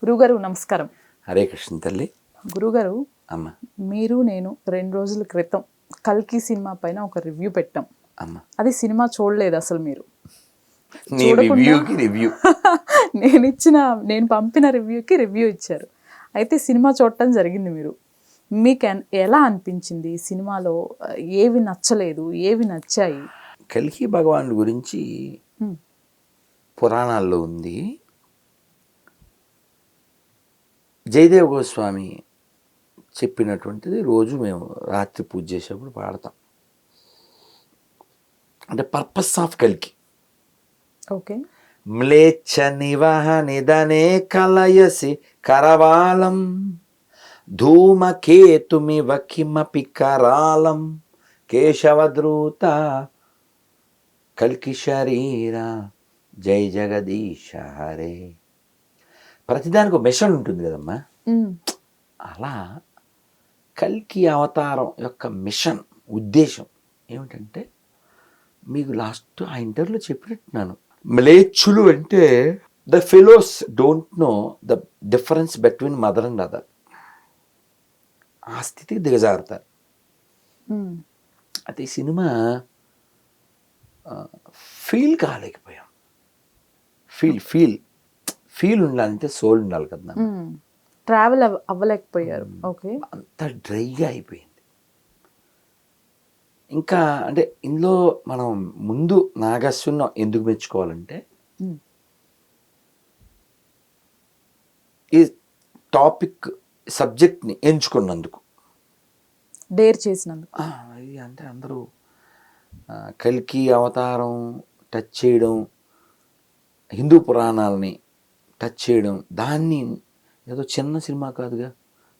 గురుగారు నమస్కారం. హరే కృష్ణ తల్లి. గురుగారు, అమ్మ. మీరు నేను 2 రోజుల క్రితం కల్కి సినిమా పైన ఒక రివ్యూ పెట్టాం. అమ్మ, అది సినిమా చూడలేదు అసలు మీరు. నీ రివ్యూకి రివ్యూ. నేను పంపిన రివ్యూకి రివ్యూ ఇచ్చారు. అయితే సినిమా చూడటం జరిగింది మీరు. మీకు ఎలా అనిపించింది? సినిమాలో ఏవి నచ్చలేదు, ఏవి నచ్చాయి? కల్కి భగవానుడి గురించి పురాణాల్లో ఉంది. జయదేవ్ గోస్వామి చెప్పినటువంటిది రోజు మేము రాత్రి పూజ చేసేప్పుడు పాడతాం. అంటే పర్పస్ ఆఫ్ కల్కి. ఓకే. మ్లేచ్ఛ నివహ నిదనే కలయసి కరవాలం ధూమకేతుమివ కిమపి కరాలం కేశవద్రూత కల్కి శరీర జై జగదీశ హరే. ప్రతిదానికి ఒక మిషన్ ఉంటుంది కదమ్మా. అలా కల్కి అవతారం యొక్క మిషన్, ఉద్దేశం ఏమిటంటే, మీకు లాస్ట్ ఆ ఇంటర్వ్యూలో చెప్పినట్టున్నాను, మ్లేచ్చులు అంటే the fellows don't know the difference between mother and other. ఆ స్థితికి దిగజారుతారు. అయితే ఈ సినిమా ఫీల్ కాలేకపోయాం. ఫీల్ ఉండాలంటే సోల్ ఉండాలి కదా. ట్రావెల్ అవ్వలేకపోయారు. ఓకే. అంత డ్రైగా అయిపోయింది. ఇంకా అంటే ఇందులో మనం ముందు నాగస్విని ఎందుకు మెచ్చుకోవాలంటే, ఈ టాపిక్ సబ్జెక్ట్ని ఎంచుకున్నందుకు, డేర్ చేసినందుకు. అంటే అందరూ కల్కి అవతారం టచ్ చేయడం, హిందూ పురాణాలని టచ్ చేయడం, దాన్ని ఏదో చిన్న సినిమా కాదుగా,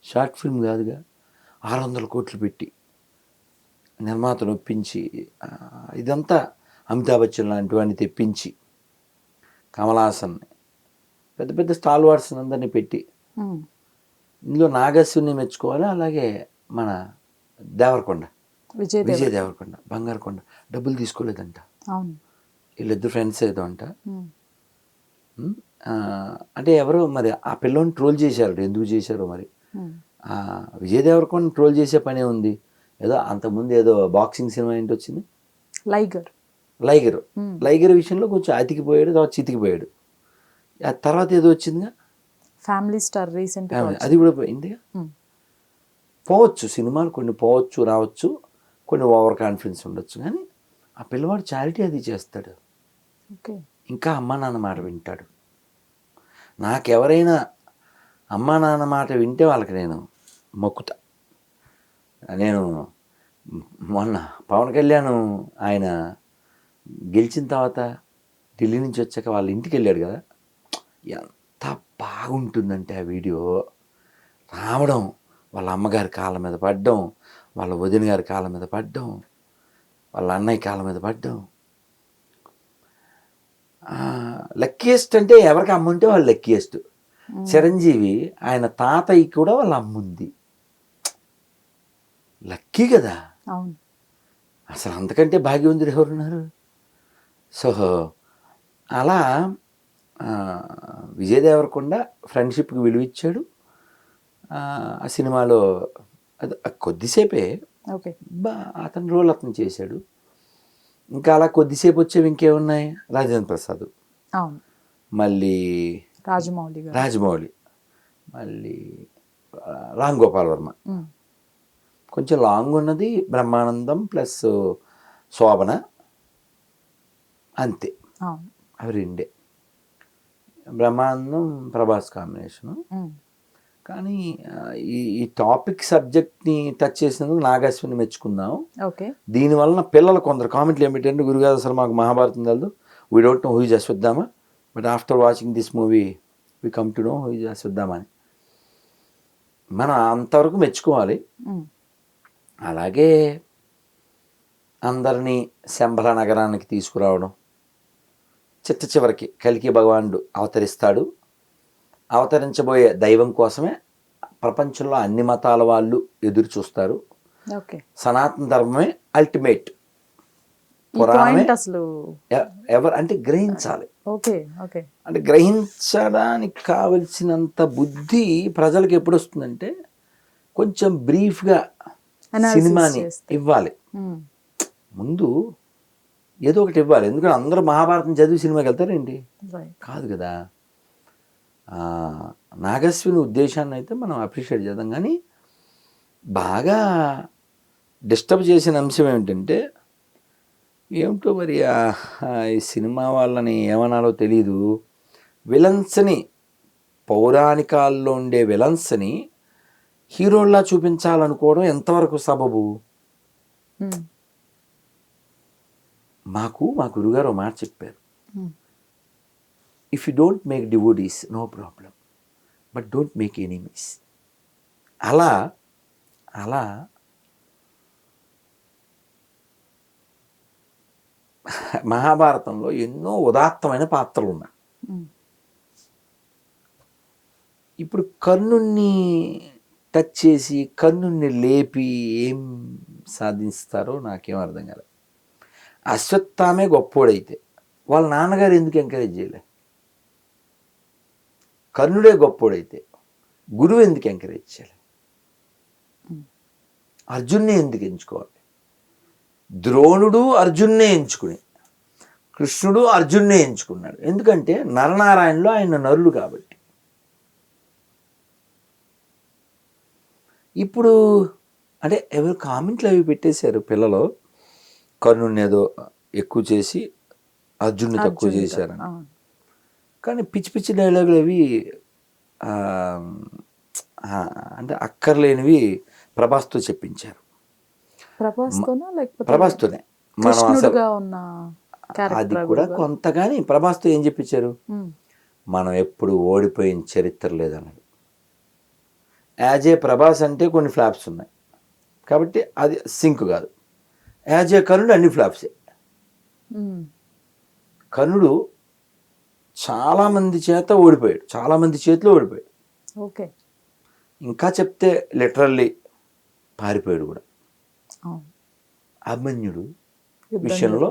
షార్ట్ ఫిల్మ్ కాదుగా, 600 కోట్లు పెట్టి నిర్మాతను ఒప్పించి, ఇదంతా అమితాబ్ బచ్చన్ లాంటి వాడిని తెప్పించి, కమల్ హాసన్ని, పెద్ద పెద్ద స్టార్ వార్స్ అందరినీ పెట్టి, ఇందులో నాగస్విని మెచ్చుకోవాలి. అలాగే మన దేవరకొండ, విజయ్ దేవరకొండ, బంగారకొండ డబ్బులు తీసుకోలేదంట. వీళ్ళిద్దరు ఫ్రెండ్స్ ఏదో అంట. అంటే ఎవరో మరి ఆ పిల్లని ట్రోల్ చేశారు. ఎందుకు చేశారో మరి. విజయ్ దేవరకొండ ట్రోల్ చేసే పనే ఉంది. ఏదో అంతకుముందు ఏదో బాక్సింగ్ సినిమా ఏంటి వచ్చింది, లైగర్ విషయంలో కొంచెం అతికిపోయాడు, తర్వాత చితికిపోయాడు. ఆ తర్వాత ఏదో వచ్చిందిగా ఫ్యామిలీ స్టార్, రీసెంట్ అది కూడా పోయిందిగా. పోవచ్చు, సినిమాలు కొన్ని పోవచ్చు, రావచ్చు, కొన్ని ఓవర్ కాన్ఫిడెన్స్ ఉండొచ్చు, కానీ ఆ పిల్లవాడు చారిటీ అది చేస్తాడు. ఇంకా అమ్మా నాన్న మాట వింటాడు. నాకెవరైనా అమ్మా నాన్న మాట వింటే వాళ్ళకి నేను మొక్కుతా. నేను మొన్న పవన్ కళ్యాణ్ ఆయన గెలిచిన తర్వాత ఢిల్లీ నుంచి వచ్చాక వాళ్ళ ఇంటికి వెళ్ళాడు కదా, ఎంత బాగుంటుందంటే ఆ వీడియో. రావడం, వాళ్ళ అమ్మగారి కాళ్ళ మీద పడ్డం, వాళ్ళ వదిన గారి కాళ్ళ మీద పడ్డం, వాళ్ళ అన్నయ్య కాళ్ళ మీద పడ్డం. లక్కీయెస్ట్ అంటే ఎవరికి అమ్మ ఉంటే వాళ్ళు లక్కీయెస్ట్. చిరంజీవి ఆయన తాతయ్య కూడా వాళ్ళ అమ్ముంది. లక్కీ కదా. అసలు అంతకంటే భాగ్యవంతుడు ఎవరున్నారు? సో అలా విజయ్ దేవరకొండ ఫ్రెండ్షిప్కి విలువ ఇచ్చాడు. ఆ సినిమాలో అది కొద్దిసేపే అతని రోల్ అతను చేశాడు. ఇంకా అలా కొద్దిసేపు వచ్చేవి ఇంకేమున్నాయి, రాజేంద్ర ప్రసాద్, మళ్ళీ రాజమౌళి, మళ్ళీ రామ్ గోపాల్ వర్మ. కొంచెం లాంగ్ ఉన్నది బ్రహ్మానందం ప్లస్ శోభన, అంతే. అవి రెండే. బ్రహ్మానందం ప్రభాస్ కాంబినేషను. కానీ ఈ టాపిక్ సబ్జెక్ట్ని టచ్ చేసినందుకు నాగస్విని మెచ్చుకుందాం. దీనివలన పిల్లలు కొందరు కామెంట్లు ఏమిటంటే, గురుగారు అసలు మాకు మహాభారతం తెలుదు, we don't know who is Ashwatthama, but after watching this movie we come to know who is Ashwatthama అని. మనం అంతవరకు మెచ్చుకోవాలి. అలాగే అందరినీ శంబల నగరానికి తీసుకురావడం, చివరికి కల్కి భగవానుడు అవతరిస్తాడు. అవతరించబోయే దైవం కోసమే ప్రపంచంలో అన్ని మతాల వాళ్ళు ఎదురు చూస్తారు. సనాతన ధర్మమే అల్టిమేట్ ఈ పురాణమే పాయింట్ అసలు ఎవరు అంటే గ్రహించాలి. ఓకే ఓకే అంటే గ్రహించడానికి కావలసినంత బుద్ధి ప్రజలకు ఎప్పుడు వస్తుందంటే కొంచెం బ్రీఫ్గా సినిమాని ఇవ్వాలి. ముందు ఏదో ఒకటి ఇవ్వాలి. ఎందుకంటే అందరూ మహాభారతం చదివి సినిమాకి వెళ్తారేంటి? కాదు కదా. నాగస్విని ఉద్దేశాన్ని అయితే మనం అప్రిషియేట్ చేద్దాం. కానీ బాగా డిస్టర్బ్ చేసిన అంశం ఏమిటంటే ఏమిటో మరి ఈ సినిమా వాళ్ళని ఏమనాలో తెలీదు, విలన్స్ని, పౌరాణికాల్లో ఉండే విలన్స్ని హీరోల్లా చూపించాలనుకోవడం ఎంతవరకు సబబు? మా గురుగారు ఒక మాట చెప్పారు, if you don't make devotees no problem, but don't make enemies. అలా మహాభారతంలో ఎన్నో ఉదాత్తమైన పాత్రలు ఉన్నాయి. ఇప్పుడు కర్ణుణ్ణి టచ్ చేసి కర్ణుణ్ణి లేపి ఏం సాధిస్తారో నాకేం అర్థం కాలేదు. అశ్వత్థామే గొప్పోడైతే వాళ్ళ నాన్నగారు ఎందుకు ఎంకరేజ్ చేయలే? కర్ణుడే గొప్పోడైతే గురువు ఎందుకు ఎంకరేజ్ చేయలే? అర్జున్నే ఎందుకు ఎంచుకోవాలి? ద్రోణుడు అర్జున్నే ఎంచుకుని, కృష్ణుడు అర్జున్నే ఎంచుకున్నాడు. ఎందుకంటే నరనారాయణలో ఆయన నరులు కాబట్టి. ఇప్పుడు అంటే ఎవరు కామెంట్లు అవి పెట్టేశారు పిల్లలు, కర్ణుని ఏదో ఎక్కువ చేసి అర్జున్ని తక్కువ చేశారని. కానీ పిచ్చి పిచ్చి డైలాగులు అవి అంటే అక్కర్లేనివి ప్రభాస్తో చెప్పించారు. ప్రభాస్తోనే మనం అసలు అది కూడా కొంత. కానీ ప్రభాస్తో ఏం చెప్పించారు? మనం ఎప్పుడు ఓడిపోయిన చరిత్ర లేదన్నాడు. యాజ్ ఏ ప్రభాస్ అంటే కొన్ని ఫ్లాప్స్ ఉన్నాయి కాబట్టి అది సింక్ కాదు. యాజ్ ఏ కర్ణుడు అన్ని ఫ్లాప్సే. కర్ణుడు చాలామంది చేత ఓడిపోయాడు, చాలామంది చేతిలో ఓడిపోయాడు. ఓకే, ఇంకా చెప్తే లిటరల్లీ పారిపోయాడు కూడా. అభిమన్యుడు విషయంలో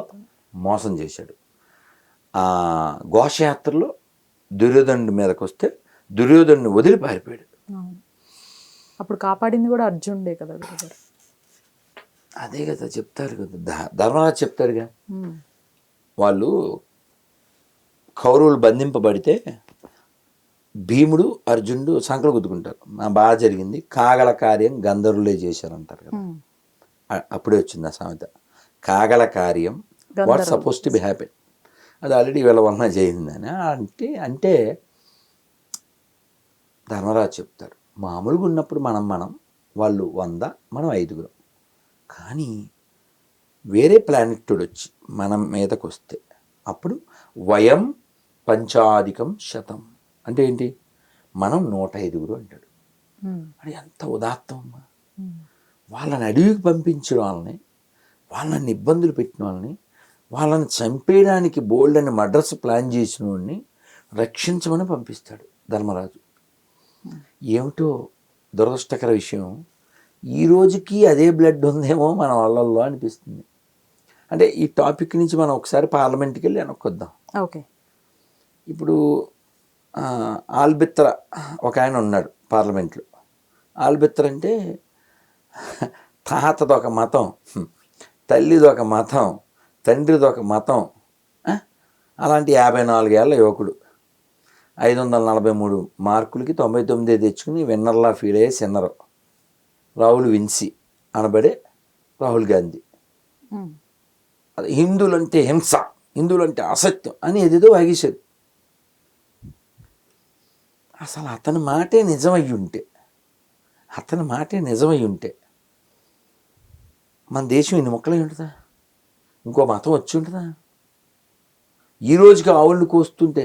మోసం చేశాడు. ఘోషయాత్రలో దుర్యోధనుడి మీదకి వస్తే దుర్యోధనుడిని వదిలి పారిపోయాడు. అప్పుడు కాపాడింది కూడా అర్జునుడే కదా. అదే కదా చెప్తారు కదా, ధర్మరాజు చెప్తారుగా, వాళ్ళు కౌరవులు బంధింపబడితే భీముడు అర్జునుడు సంకలు గుద్దుకుంటారు. బాగా జరిగింది, కాగల కార్యం గంధర్వులే చేశారంటారు కదా. అప్పుడే వచ్చింది ఆ సామెత, కాగల కార్యం what suppose to be happy, అది ఆల్రెడీ వీళ్ళ వలన చేయిందని అంటే ధర్మరాజు చెప్తారు, మామూలుగా ఉన్నప్పుడు మనం వాళ్ళు 100 మనం 5. కానీ వేరే ప్లానెట్ వచ్చి మనం మీదకి వస్తే అప్పుడు వయం పంచాధికం శతం అంటే ఏంటి? మనం 105 అంటాడు. అది ఎంత ఉదాత్తం అమ్మా. వాళ్ళని అడవికి పంపించిన వాళ్ళని ఇబ్బందులు పెట్టిన వాళ్ళని చంపేయడానికి బోల్డ్ అని మర్డర్స్ ప్లాన్ చేసిన వాడిని రక్షించమని పంపిస్తాడు ధర్మరాజు. ఏమిటో దురదృష్టకర విషయం, ఈ రోజుకి అదే బ్లడ్ ఉందేమో మన వాళ్ళల్లో అనిపిస్తుంది. అంటే ఈ టాపిక్ నుంచి మనం ఒకసారి పార్లమెంట్కి వెళ్ళి వెనక్కొద్దాం. ఓకే, ఇప్పుడు ఆల్బిత్ర ఒక ఆయన ఉన్నాడు పార్లమెంట్లో. ఆల్బిత్ర అంటే తాతదొక మతం, తల్లిదొక మతం, తండ్రిదొక మతం. అలాంటి 54 ఏళ్ల యువకుడు 543 మార్కులకి 99 తెచ్చుకుని విన్నర్లా ఫీల్ అయ్యే సిన్నరు రాహుల్ విన్సీ అనబడే రాహుల్ గాంధీ. అది హిందువులంటే హింస, హిందువులంటే అసత్యం అని ఏదేదో వాగేశారు. అసలు అతని మాటే నిజమై ఉంటే మన దేశం ఇన్ని మొక్కలై ఉంటుందా? ఇంకో మతం వచ్చి ఉంటుందా? ఈ రోజుకి ఆవుళ్ళు కోస్తుంటే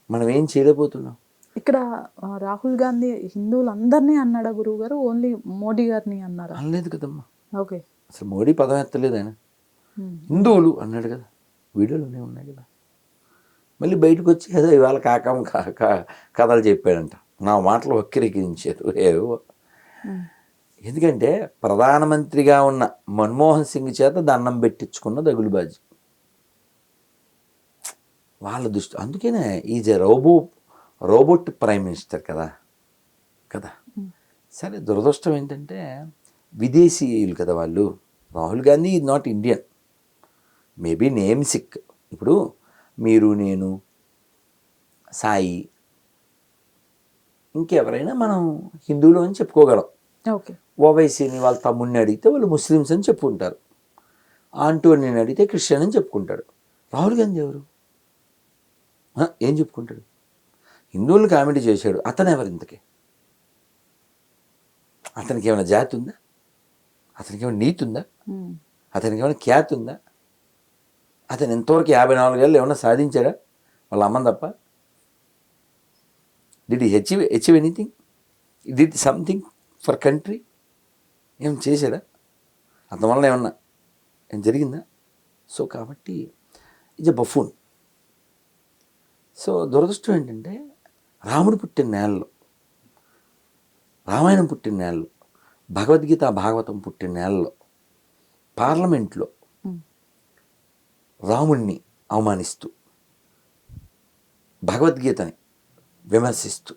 మనం ఏం చేయలేకపోతున్నాం. ఇక్కడ రాహుల్ గాంధీ హిందువులందరినీ అన్నాడా గురువు గారు? ఓన్లీ మోడీ గారిని అన్నారా? అనలేదు కదమ్మా. ఓకే, అసలు మోడీ పదం ఎత్తలేదు ఆయన. హిందువులు అన్నాడు కదా, వీడియోలోనే ఉన్నాయి కదా. మళ్ళీ బయటకు వచ్చి ఏదో ఇవాళ కాకం కథలు చెప్పాడంట. నా మాటలు వక్రీకరించారు. ఏవో ఎందుకంటే ప్రధానమంత్రిగా ఉన్న మన్మోహన్ సింగ్ చేత దండం పెట్టించుకున్న దగులుబాజీ వాళ్ళ దృష్టి. అందుకనే is a robot prime minister కదా. సరే, దురదృష్టం ఏంటంటే విదేశీయులు కదా వాళ్ళు. Rahul Gandhi is not Indian, maybe namesake. ఇప్పుడు మీరు, నేను, సాయి, ఇంకెవరైనా మనం హిందువులు అని చెప్పుకోగలం. ఓకే. ఓవైసీని వాళ్ళ తమ్ముడిని అడిగితే వాళ్ళు ముస్లిమ్స్ అని చెప్పుకుంటారు. ఆంటోనీని అడిగితే క్రిస్టియన్ అని చెప్పుకుంటాడు. రాహుల్ గాంధీ ఎవరు? ఏం చెప్పుకుంటాడు? హిందువులను కామెంట్ చేశాడు. అతను ఎవరు ఇంతకీ? అతనికి ఏమైనా జాతి ఉందా? అతనికి ఏమైనా నీతి ఉందా? అతనికి ఏమైనా ఖ్యాతి ఉందా? అతను ఎంతవరకు 54 ఏళ్ళు ఏమైనా సాధించాడా వాళ్ళ అమ్మని తప్ప? Did he achieve anything? Did something for country? ఏం చేశాడా? అతని వల్ల ఏమన్నా ఏం జరిగిందా? సో కాబట్టి ఇట్స్ ఎ బఫూన్. సో దురదృష్టం ఏంటంటే రాముడు పుట్టిన నేలలో, రామాయణం పుట్టిన నేలలో, భగవద్గీత భాగవతం పుట్టిన నేలలో పార్లమెంట్లో రాముణ్ణి అవమానిస్తూ, భగవద్గీతని విమర్శిస్తూ